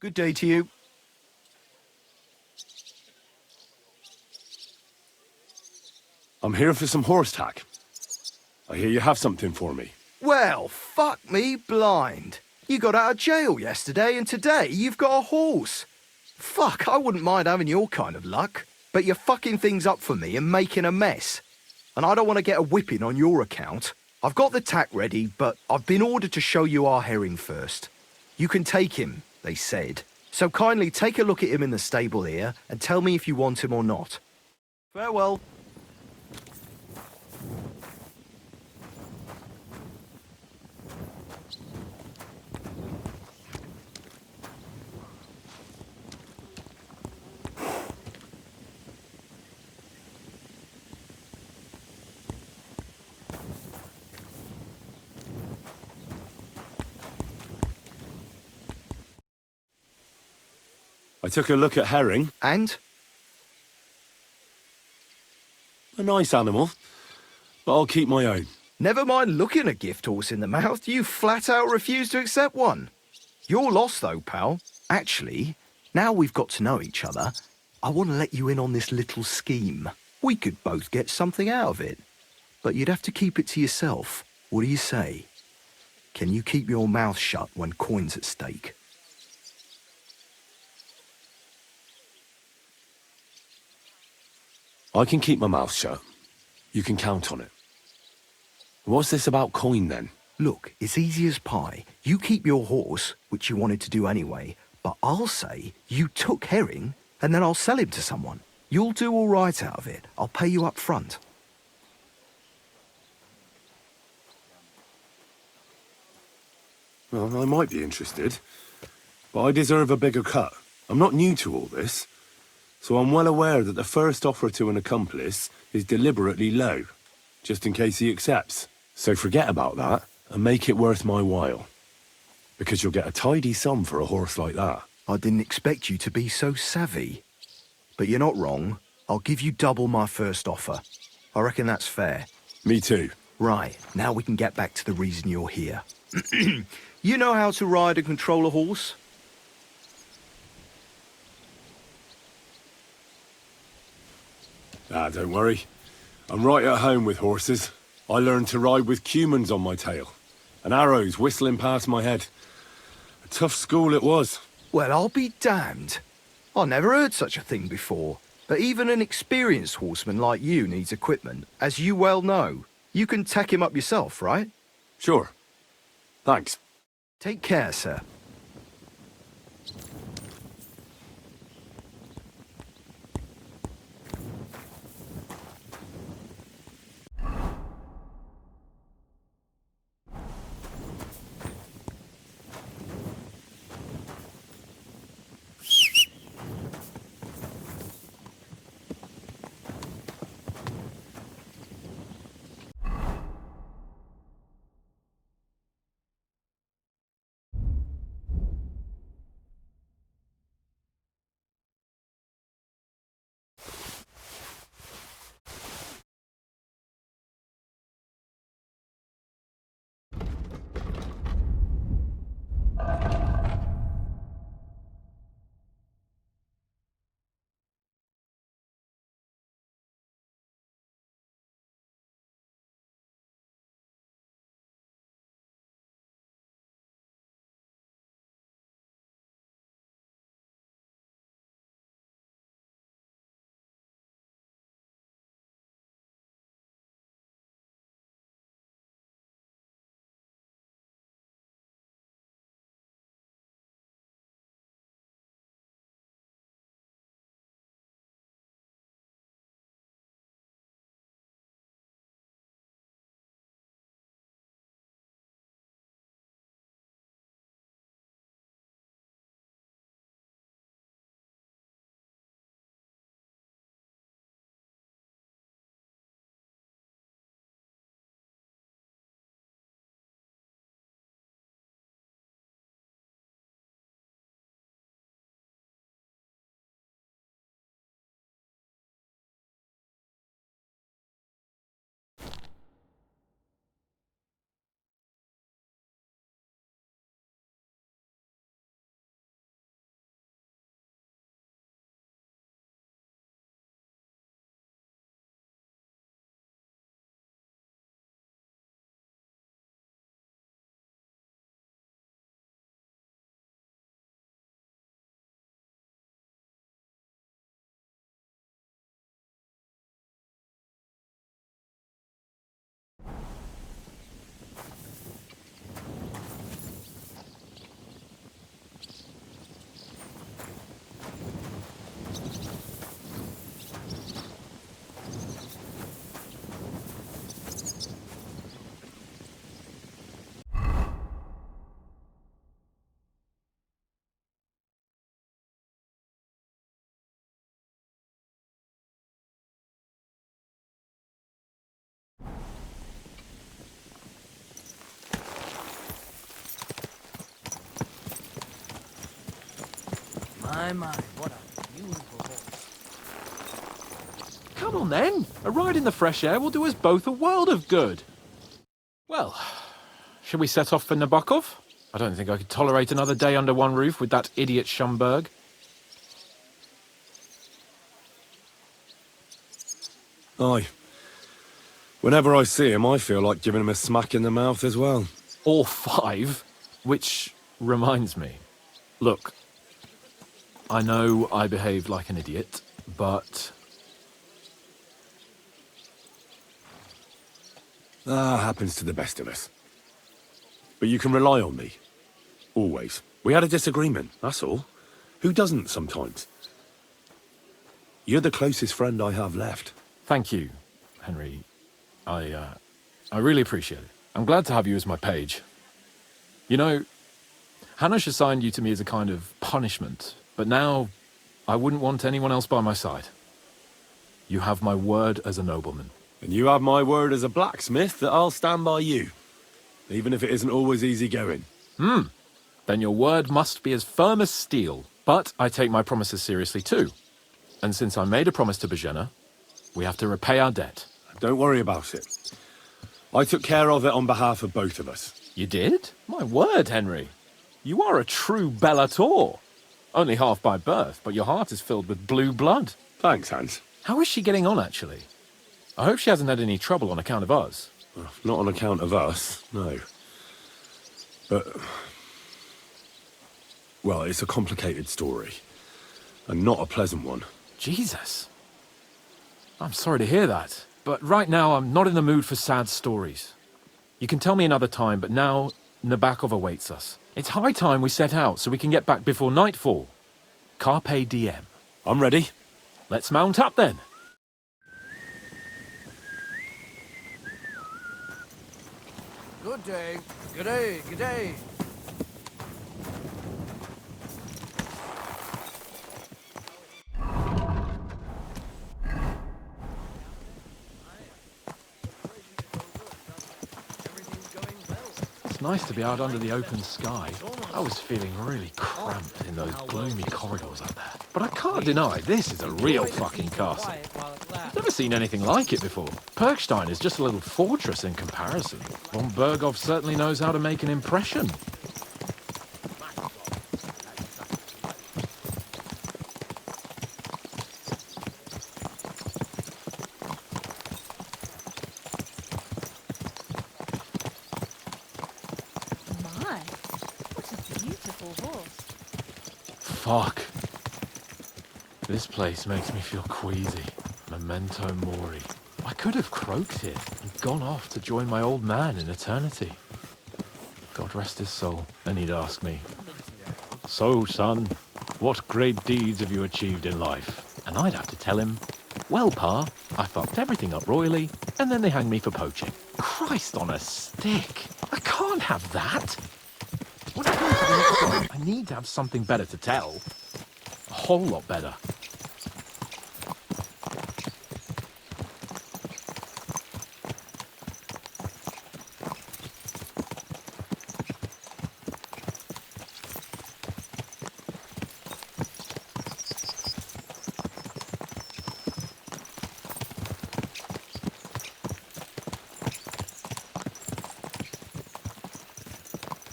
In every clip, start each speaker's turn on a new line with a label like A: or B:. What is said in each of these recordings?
A: Good day to you.
B: I'm here for some horse tack. I hear you have something for me.
A: Well, fuck me blind. You got out of jail yesterday and today you've got a horse. Fuck, I wouldn't mind having your kind of luck. But you're fucking things up for me and making a mess. And I don't want to get a whipping on your account. I've got the tack ready, but I've been ordered to show you our herring first. You can take him, they said. So kindly take a look at him in the stable here and tell me if you want him or not. Farewell.
B: I took a look at herring.
A: And?
B: A nice animal, but I'll keep my own.
A: Never mind looking a gift horse in the mouth, you flat out refuse to accept one. You're lost though, pal. Actually, now we've got to know each other, I want to let you in on this little scheme. We could both get something out of it. But you'd have to keep it to yourself. What do you say? Can you keep your mouth shut when coin's at stake?
B: I can keep my mouth shut. You can count on it. What's this about coin then?
A: Look, it's easy as pie. You keep your horse, which you wanted to do anyway, but I'll say you took herring, and then I'll sell him to someone. You'll do all right out of it. I'll pay you up front.
B: Well, I might be interested, but I deserve a bigger cut. I'm not new to all this, so I'm well aware that the first offer to an accomplice is deliberately low, just in case he accepts. So forget about that and make it worth my while, because you'll get a tidy sum for a horse like that.
A: I didn't expect you to be so savvy. But you're not wrong. I'll give you double my first offer. I reckon that's fair.
B: Me too.
A: Right, now we can get back to the reason you're here. You know how to ride and control a horse?
B: Ah, don't worry. I'm right at home with horses. I learned to ride with cumans on my tail, and arrows whistling past my head. A tough school it was.
A: Well, I'll be damned. I never heard such a thing before. But even an experienced horseman like you needs equipment, as you well know. You can tack him up yourself, right?
B: Sure. Thanks.
A: Take care, sir.
C: My, what a beautiful horse.
D: Come on then. A ride in the fresh air will do us both a world of good. Well, shall we set off for Nabokov? I don't think I could tolerate another day under one roof with that idiot Schumberg.
B: Aye. Whenever I see him, I feel like giving him a smack in the mouth as well.
D: Or 5, which reminds me. Look, I know I behaved like an idiot, but...
B: Happens to the best of us. But you can rely on me. Always. We had a disagreement, that's all. Who doesn't sometimes? You're the closest friend I have left.
D: Thank you, Henry. I really appreciate it. I'm glad to have you as my page. You know, Hanush assigned you to me as a kind of punishment, but now I wouldn't want anyone else by my side. You have my word as a nobleman.
B: And you have my word as a blacksmith that I'll stand by you. Even if it isn't always easy going.
D: Then your word must be as firm as steel. But I take my promises seriously too. And since I made a promise to Bajena, we have to repay our debt.
B: Don't worry about it. I took care of it on behalf of both of us.
D: You did? My word, Henry. You are a true Bellator. Only half by birth, but your heart is filled with blue blood.
B: Thanks, Hans.
D: How is she getting on, actually? I hope she hasn't had any trouble on account of us.
B: Not on account of us, no. But... well, it's a complicated story. And not a pleasant one.
D: Jesus. I'm sorry to hear that. But right now, I'm not in the mood for sad stories. You can tell me another time, but now Nabokov awaits us. It's high time we set out so we can get back before nightfall. Carpe diem.
B: I'm ready.
D: Let's mount up then.
C: Good day. Good day. Good day.
D: It's nice to be out under the open sky. I was feeling really cramped in those gloomy corridors up there. But I can't deny, this is a real fucking castle. I've never seen anything like it before. Perkstein is just a little fortress in comparison. Von Berghoff certainly knows how to make an impression.
E: My, what a beautiful horse.
D: Fuck. This place makes me feel queasy. Memento mori. I could have croaked it and gone off to join my old man in eternity. God rest his soul. Then he'd ask me, "So, son, what great deeds have you achieved in life?" And I'd have to tell him, "Well, Pa, I fucked everything up royally, and then they hanged me for poaching." Christ on a stick. I can't have that. When I go to the next one, I need to have something better to tell. A whole lot better.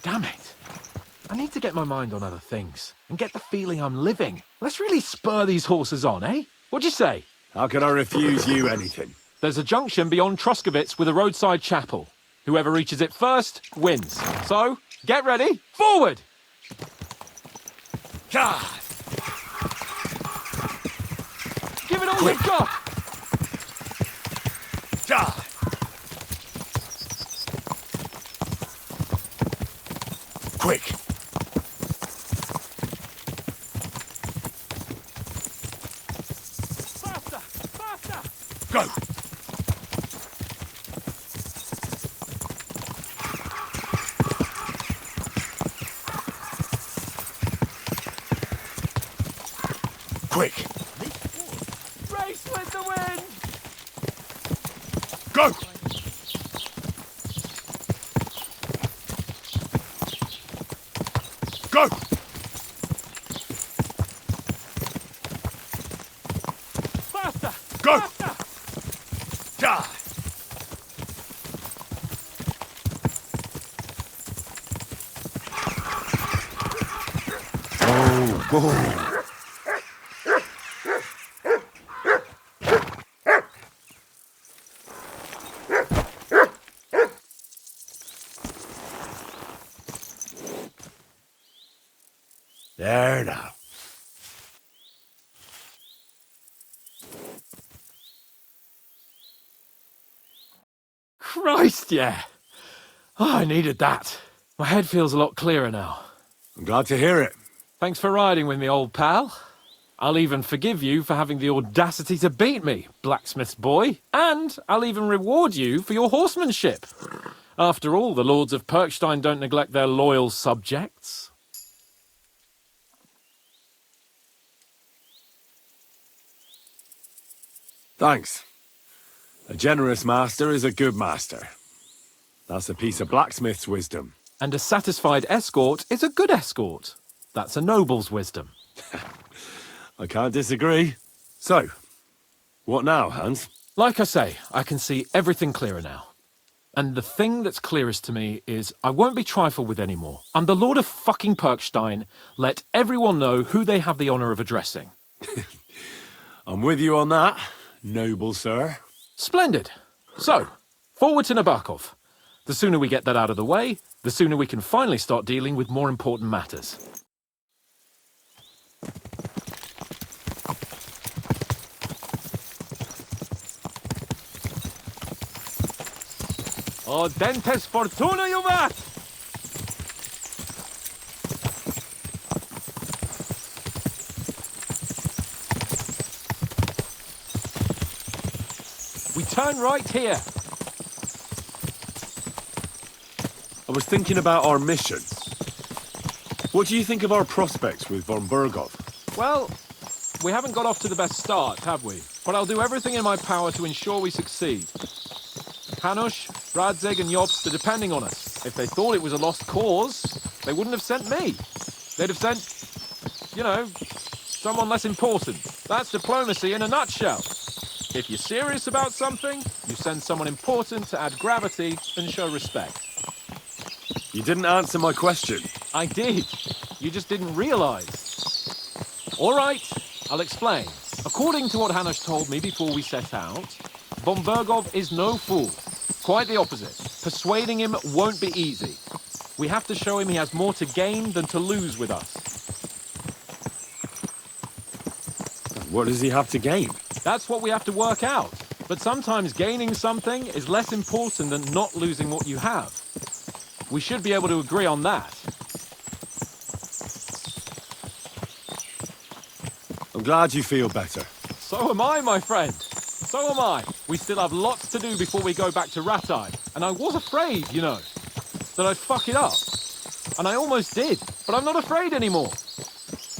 D: Damn it. I need to get my mind on other things and get the feeling I'm living. Let's really spur these horses on, eh? What'd you say?
B: How can I refuse you anything?
D: There's a junction beyond Troskovitz with a roadside chapel. Whoever reaches it first wins. So, get ready. Forward!
B: God!
D: Give it all you've got!
B: God! Quick!
D: Faster! Faster!
B: Go! Quick!
D: Race with the wind!
B: Go! Go! Go! Die! Oh, whoa. There now.
D: Christ, yeah. Oh, I needed that. My head feels a lot clearer now.
B: I'm glad to hear it.
D: Thanks for riding with me, old pal. I'll even forgive you for having the audacity to beat me, blacksmith's boy. And I'll even reward you for your horsemanship. After all, the lords of Perkstein don't neglect their loyal subjects.
B: Thanks. A generous master is a good master. That's a piece of blacksmith's wisdom.
D: And a satisfied escort is a good escort. That's a noble's wisdom.
B: I can't disagree. So, what now, Hans?
D: Like I say, I can see everything clearer now. And the thing that's clearest to me is I won't be trifled with anymore. I'm the Lord of fucking Perkstein. Let everyone know who they have the honor of addressing.
B: I'm with you on that, noble sir.
D: Splendid. So, forward to Nabokov. The sooner we get that out of the way, the sooner we can finally start dealing with more important matters. O dentes fortuna, juvat! We turn right here.
B: I was thinking about our mission. What do you think of our prospects with von Bergov?
D: Well, we haven't got off to the best start, have we? But I'll do everything in my power to ensure we succeed. Hanush, Radzig and Jobst are depending on us. If they thought it was a lost cause, they wouldn't have sent me. They'd have sent, you know, someone less important. That's diplomacy in a nutshell. If you're serious about something, you send someone important to add gravity and show respect.
B: You didn't answer my question.
D: I did. You just didn't realize. All right, I'll explain. According to what Hanush told me before we set out, von Bergov is no fool. Quite the opposite. Persuading him won't be easy. We have to show him he has more to gain than to lose with us.
B: What does he have to gain?
D: That's what we have to work out. But sometimes gaining something is less important than not losing what you have. We should be able to agree on that.
B: I'm glad you feel better.
D: So am I, my friend. So am I. We still have lots to do before we go back to Ratai. And I was afraid, you know, that I'd fuck it up. And I almost did. But I'm not afraid anymore.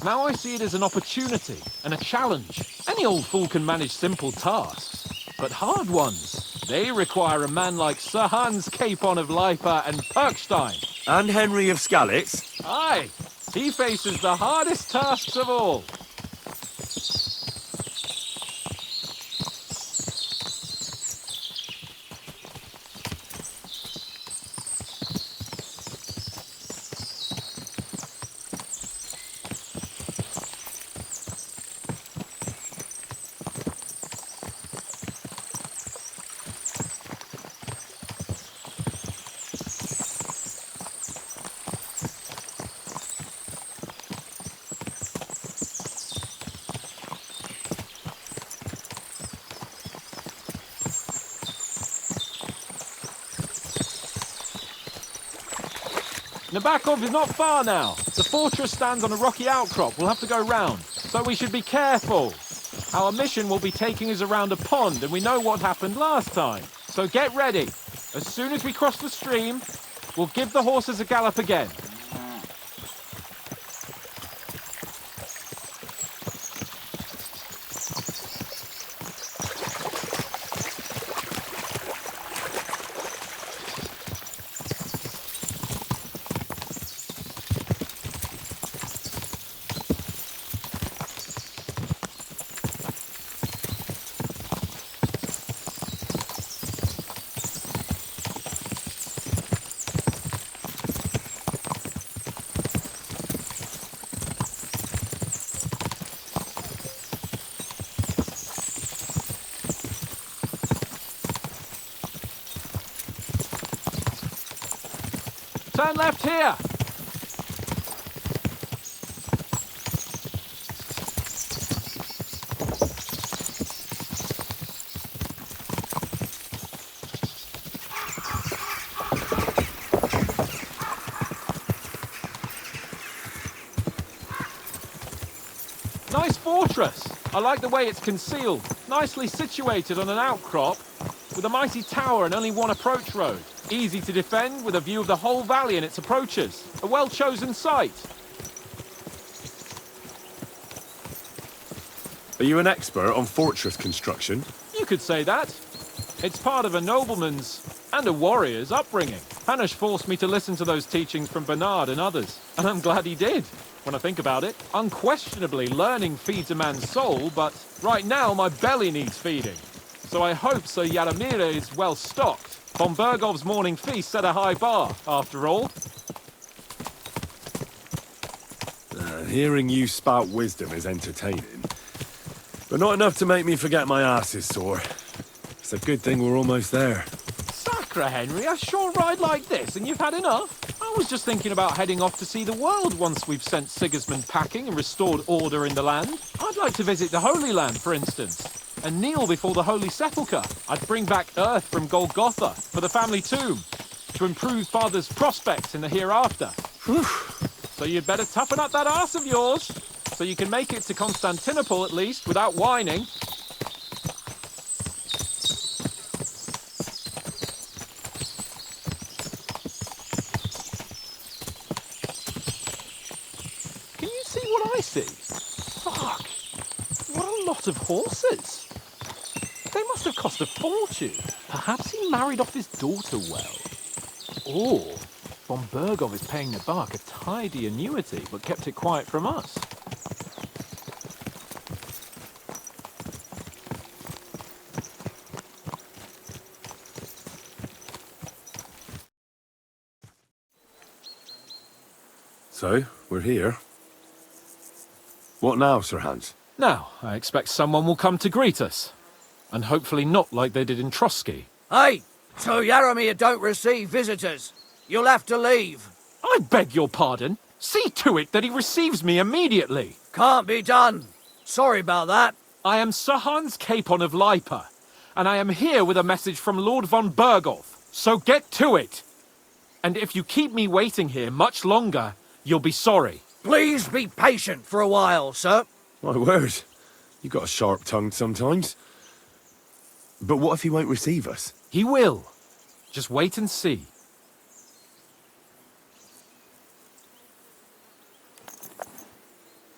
D: Now I see it as an opportunity and a challenge. Any old fool can manage simple tasks. But hard ones, they require a man like Sir Hans Capon of Leipa and Perkstein.
B: And Henry of Skalitz.
D: Aye, he faces the hardest tasks of all. Nabokov is not far now. The fortress stands on a rocky outcrop. We'll have to go round. So we should be careful. Our mission will be taking us around a pond, and we know what happened last time. So get ready. As soon as we cross the stream, we'll give the horses a gallop again. Turn left here! Nice fortress! I like the way it's concealed. Nicely situated on an outcrop, with a mighty tower and only one approach road. Easy to defend, with a view of the whole valley and its approaches. A well-chosen site.
B: Are you an expert on fortress construction?
D: You could say that. It's part of a nobleman's and a warrior's upbringing. Hanush forced me to listen to those teachings from Bernard and others, and I'm glad he did. When I think about it, unquestionably learning feeds a man's soul, but right now my belly needs feeding. So I hope Sir Yaramira is well stocked. Von Bergov's morning feast set a high bar, after all.
B: Hearing you spout wisdom is entertaining, but not enough to make me forget my ass is sore. It's a good thing we're almost there.
D: Sacre, Henry, a short ride like this and you've had enough? I was just thinking about heading off to see the world once we've sent Sigismund packing and restored order in the land. I'd like to visit the Holy Land, for instance, and kneel before the Holy Sepulchre. I'd bring back earth from Golgotha for the family tomb to improve Father's prospects in the hereafter. So you'd better toughen up that arse of yours so you can make it to Constantinople at least without whining. Can you see what I see? Fuck! What a lot of horses! They must have cost a fortune. Perhaps he married off his daughter well. Or von Bergov is paying the bark a tidy annuity, but kept it quiet from us.
B: So, we're here. What now, Sir Hans?
D: Now, I expect someone will come to greet us. And hopefully not like they did in Trotsky.
C: Hey, so Yaramir don't receive visitors. You'll have to leave.
D: I beg your pardon. See to it that he receives me immediately.
C: Can't be done. Sorry about that.
D: I am Sir Hans Capon of Lipa, and I am here with a message from Lord von Bergov. So get to it. And if you keep me waiting here much longer, you'll be sorry.
C: Please be patient for a while, sir.
B: My word. You got a sharp tongue sometimes. But what if he won't receive us?
D: He will. Just wait and see.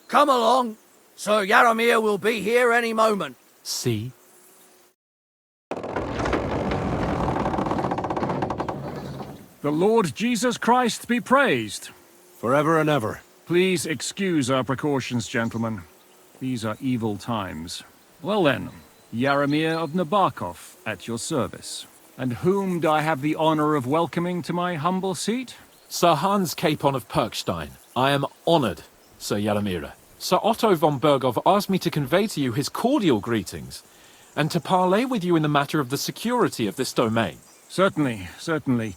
C: Come along. Sir Yaramir will be here any moment.
D: See?
F: The Lord Jesus Christ be praised.
B: Forever and ever.
F: Please excuse our precautions, gentlemen. These are evil times. Well then, Yaramir of Nabokov at your service. And whom do I have the honor of welcoming to my humble seat?
D: Sir Hans Capon of Perkstein. I am honored, Sir Yaramira. Sir Otto von Bergov asked me to convey to you his cordial greetings, and to parley with you in the matter of the security of this domain.
F: Certainly, certainly.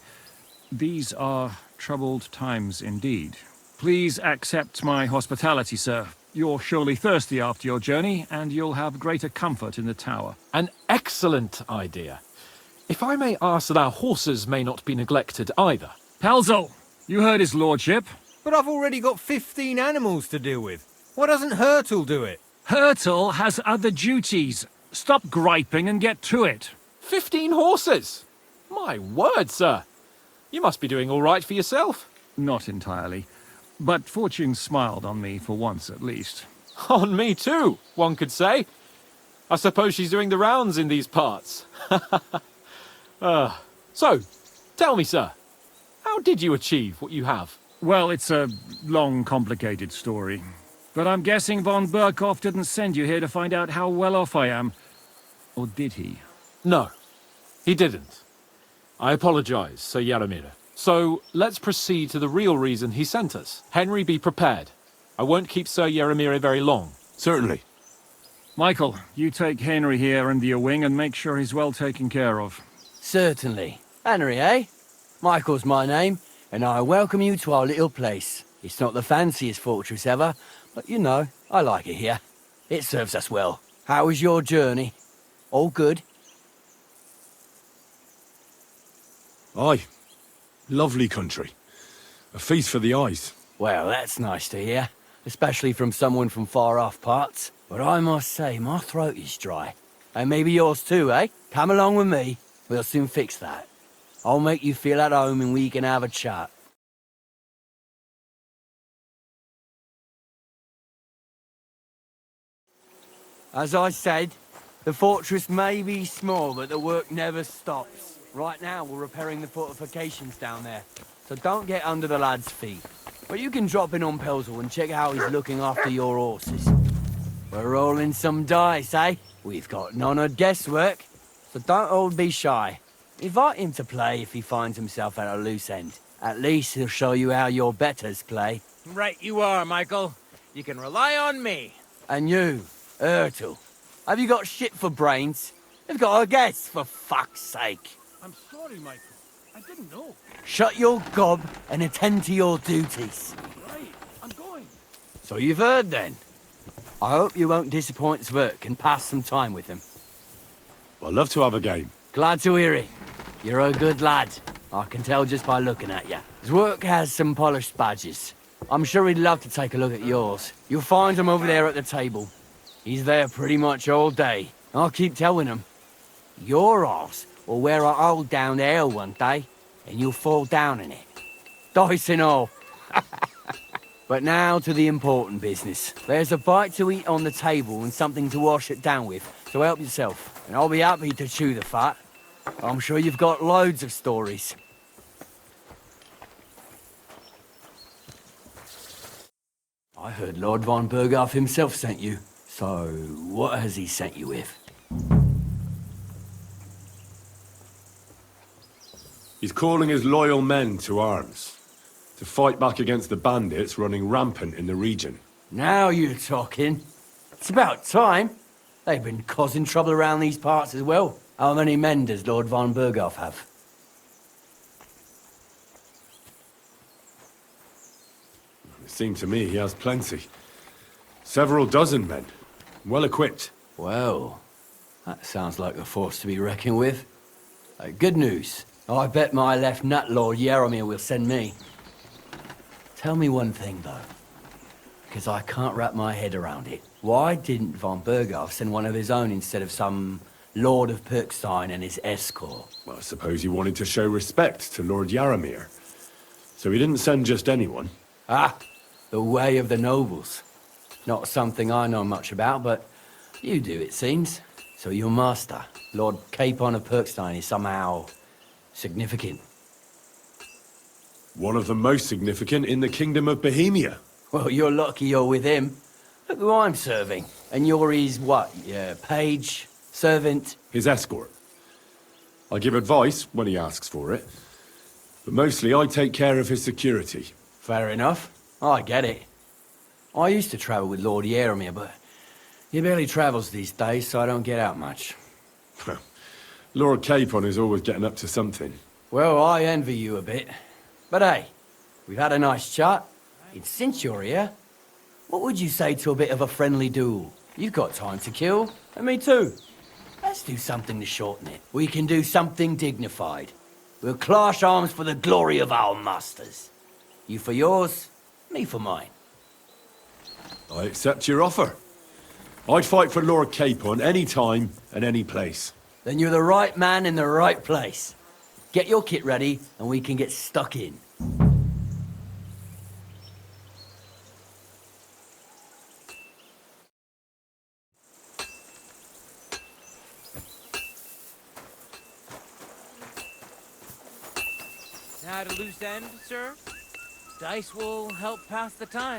F: These are troubled times indeed. Please accept my hospitality, sir. You're surely thirsty after your journey, and you'll have greater comfort in the tower.
D: An excellent idea. If I may ask that our horses may not be neglected either.
F: Pelzel, you heard his lordship.
G: But I've already got 15 animals to deal with. Why doesn't Hurtle do it?
F: Hurtle has other duties. Stop griping and get to it.
D: 15 horses! My word, sir. You must be doing all right for yourself.
F: Not entirely. But fortune smiled on me for once at least.
D: On me too, one could say. I suppose she's doing the rounds in these parts. So, tell me, sir, how did you achieve what you have?
F: Well, it's a long, complicated story. But I'm guessing von Berkhoff didn't send you here to find out how well off I am. Or did he?
D: No, he didn't. I apologize, Sir Yaramira. So, let's proceed to the real reason he sent us. Henry, be prepared. I won't keep Sir Yaramira very long.
B: Certainly.
F: Michael, you take Henry here under your wing and make sure he's well taken care of.
C: Certainly. Henry, eh? Michael's my name. and I welcome you to our little place. It's not the fanciest fortress ever, but you know, I like it here. It serves us well. How was your journey? All good?
B: Aye. Lovely country. A feast for the eyes.
C: Well, that's nice to hear, especially from someone from far-off parts. But I must say, my throat is dry. And maybe yours too, eh? Come along with me. We'll soon fix that. I'll make you feel at home and we can have a chat. As I said, the fortress may be small, but the work never stops. Right now, we're repairing the fortifications down there, so don't get under the lad's feet. But you can drop in on Pelzel and check how he's looking after your horses. We're rolling some dice, eh? We've got none of guesswork, so don't all be shy. Invite him to play if he finds himself at a loose end. At least he'll show you how your betters play.
H: Right you are, Michael. You can rely on me.
C: And you, Ertel, have you got shit for brains? You've got a guess, for fuck's sake.
F: I'm sorry, Michael. I didn't know.
C: Shut your gob and attend to your duties.
F: Right, I'm going.
C: So you've heard then. I hope you won't disappoint Zwerk and pass some time with him.
B: I'd love to have a game.
C: Glad to hear it. You're a good lad. I can tell just by looking at you. Zwerk has some polished badges. I'm sure he'd love to take a look at yours. You'll find him over there at the table. He's there pretty much all day. I'll keep telling him. Your arse will wear a hole down there one day, and you'll fall down in it. Dice and all. But now to the important business. There's a bite to eat on the table and something to wash it down with, so help yourself. And I'll be happy to chew the fat. I'm sure you've got loads of stories. I heard Lord von Berghoff himself sent you. So, what has he sent you with?
B: He's calling his loyal men to arms. To fight back against the bandits running rampant in the region.
C: Now you're talking. It's about time. They've been causing trouble around these parts as well. How many men does Lord von Berghoff have?
B: It seemed to me he has plenty. Several dozen men. Well equipped.
C: Well, that sounds like a force to be reckoned with. Good news. I bet my left nut Lord Yaromir will send me. Tell me one thing, though, because I can't wrap my head around it. Why didn't von Berghoff send one of his own instead of some Lord of Pirkstein and his escort?
B: Well, I suppose he wanted to show respect to Lord Yaromir. So he didn't send just anyone.
C: Ah, the way of the nobles. Not something I know much about, but you do, it seems. So your master, Lord Capon of Pirkstein, is somehow significant.
B: One of the most significant in the Kingdom of Bohemia.
C: Well, you're lucky you're with him. Look who I'm serving. And you're his, what, page, servant?
B: His escort. I give advice when he asks for it. But mostly I take care of his security.
C: Fair enough. I get it. I used to travel with Lord Yaromir, but he barely travels these days, so I don't get out much.
B: Lord Capon is always getting up to something.
C: Well, I envy you a bit. But hey, we've had a nice chat. And since you're here, what would you say to a bit of a friendly duel? You've got time to kill, and me too. Let's do something to shorten it. We can do something dignified. We'll clash arms for the glory of our masters. You for yours, me for mine.
B: I accept your offer. I'd fight for Lord Capon any time and any place.
C: Then you're the right man in the right place. Get your kit ready, and we can get stuck in.
H: Now to loose end, sir? Dice will help pass the time.